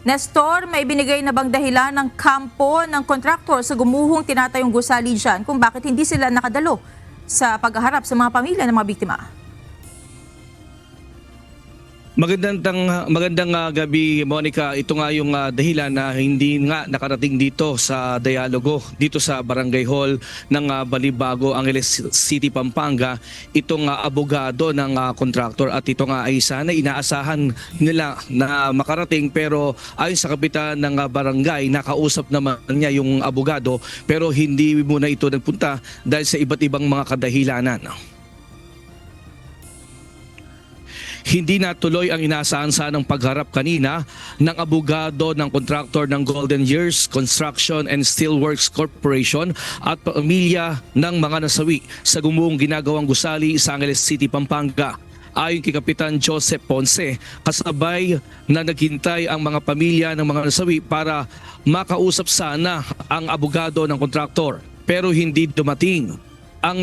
Nestor, may binigay na bang dahilan ng kampo ng kontraktor sa gumuhong tinatayong gusali dyan kung bakit hindi sila nakadalo sa paghaharap sa mga pamilya ng mga biktima? Magandang gabi, Monica. Ito nga yung dahilan na hindi nga nakarating dito sa dialogo, dito sa Barangay Hall ng Balibago, Angeles City, Pampanga, itong abogado ng kontraktor, at ito nga ay sana inaasahan nila na makarating, pero ayon sa kapitan ng barangay, nakausap naman niya yung abogado pero hindi muna ito nagpunta dahil sa iba't ibang mga kadahilanan. Hindi natuloy ang inaasahan sanang pagharap kanina ng abogado ng kontraktor ng Golden Years Construction and Steelworks Corporation at pamilya ng mga nasawi sa gumuhong ginagawang gusali sa Angeles City, Pampanga. Ayon kay Kapitan Joseph Ponce, kasabay na naghintay ang mga pamilya ng mga nasawi para makausap sana ang abogado ng kontraktor, pero hindi dumating. Ang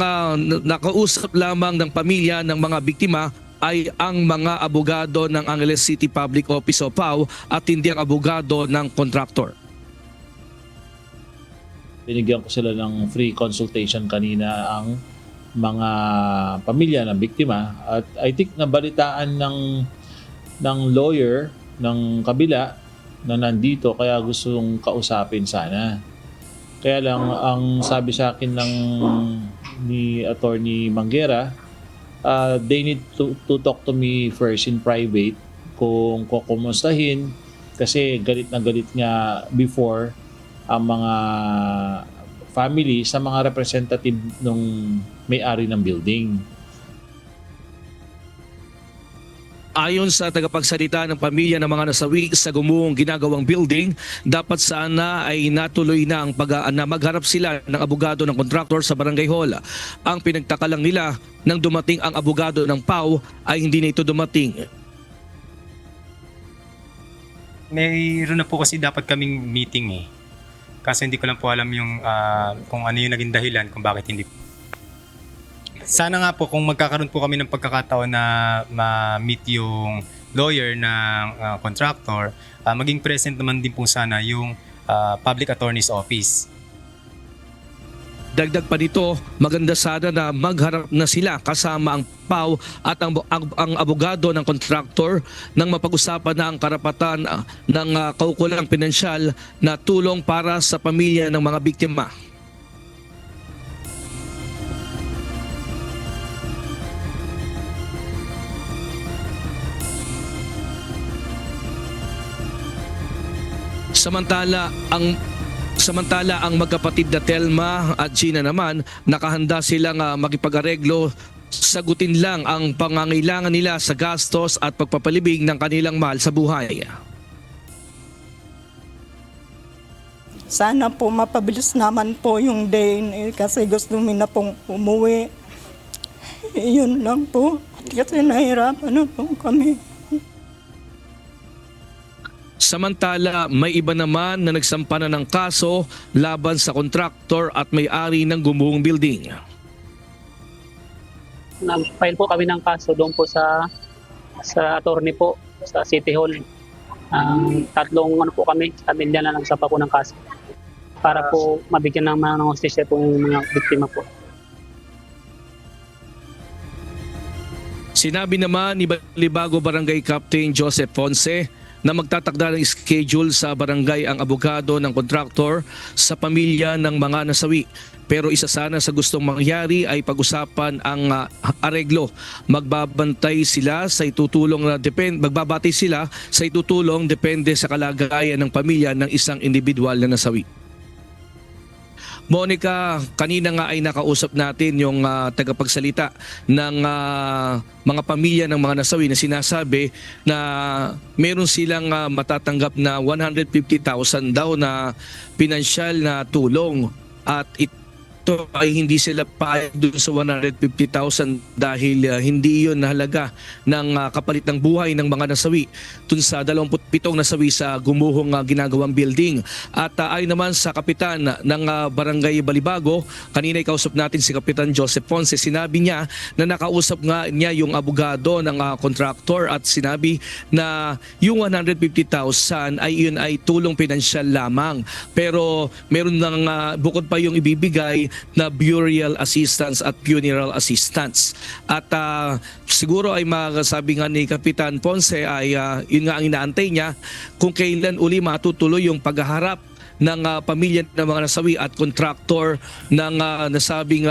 nakausap lamang ng pamilya ng mga biktima ay ang mga abogado ng Angeles City Public Office o PAO at hindi ang abogado ng kontraktor. Binigyan ko sila ng free consultation kanina ang mga pamilya ng biktima, at I think nabalitaan ng lawyer ng kabila na nandito, kaya gustong kausapin sana. Kaya lang ang sabi sa akin ni Attorney Manguera, they need to talk to me first in private kung kukumustahin, kasi galit na galit nga before ang mga family sa mga representative ng may-ari ng building. Ayon sa tagapagsalita ng pamilya ng mga nasawi sa gumuhong ginagawang building, dapat sana ay natuloy na ang na magharap sila ng abogado ng kontraktor sa Barangay Hall. Ang pinagtaka lang nila nang dumating ang abogado ng PAO ay hindi na ito dumating. Mayroon na po kasi dapat kaming meeting eh. Kasi hindi ko lang po alam yung kung ano yung naging dahilan kung bakit hindi. Sana nga po kung magkakaroon po kami ng pagkakataon na ma-meet yung lawyer ng contractor, maging present naman din po sana yung public attorney's office. Dagdag pa dito, maganda sana na magharap na sila kasama ang PAO at ang abogado ng kontraktor nang mapag-usapan na ang karapatan ng kaukulang pinansyal na tulong para sa pamilya ng mga biktima. Samantala ang magkapatid na Telma at Gina naman, nakahanda silang makipag-areglo, sagutin lang ang pangangailangan nila sa gastos at pagpapalibing ng kanilang mahal sa buhay. Sana po mapabilis naman po yung day kasi gusto mo na pong umuwi. Yun lang po. Kasi nahirapan na po kami. Samantala, may iba naman na nagsampa na ng kaso laban sa kontraktor at may-ari ng gumuhong building. Nag-file po kami ng kaso doon po sa attorney po sa City Hall. Tatlong po kami, pamilya na nagsampa po ng kaso para po mabigyan ng hustisya po yung mga biktima po. Sinabi naman ni Balibago Barangay Captain Joseph Ponce na magtatakda ng schedule sa barangay ang abogado ng kontraktor sa pamilya ng mga nasawi. Pero isa sana sa gustong mangyari ay pag-usapan ang areglo. Magbabatay sila sa itutulong depende sa kalagayan ng pamilya ng isang individual na nasawi. Monica, kanina nga ay nakausap natin yung tagapagsalita ng mga pamilya ng mga nasawi na sinasabi na meron silang matatanggap na 150,000 daw na pinansyal na tulong, at ito ay hindi sila payag doon sa 150,000 dahil hindi yun halaga ng kapalit ng buhay ng mga nasawi dun sa 27 nasawi sa gumuhong ginagawang building. At ayon naman sa kapitan ng Barangay Balibago, kanina kausap natin si Kapitan Joseph Ponce, sinabi niya na nakausap nga niya yung abogado ng contractor at sinabi na yung 150,000 ay yun ay tulong pinansyal lamang. Pero meron ng bukod pa yung ibibigay na burial assistance at funeral assistance. At siguro ay masabi nga ni Kapitan Ponce ay yun nga ang inaantay niya kung kailan uli matutuloy yung paghaharap ng pamilya ng mga nasawi at contractor ng nasabing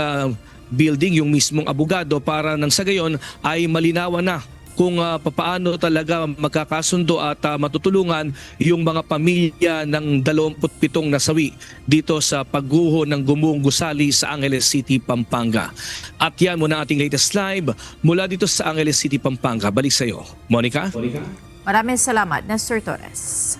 building, yung mismong abogado, para nang sa gayon ay malinawan na kung papaano talaga magkakasundo at matutulungan yung mga pamilya ng 27 nasawi dito sa pagguho ng gumuhong gusali sa Angeles City, Pampanga. At yan muna ating latest live mula dito sa Angeles City, Pampanga. Balik sa iyo, Monica. Maraming salamat, Nestor Torres.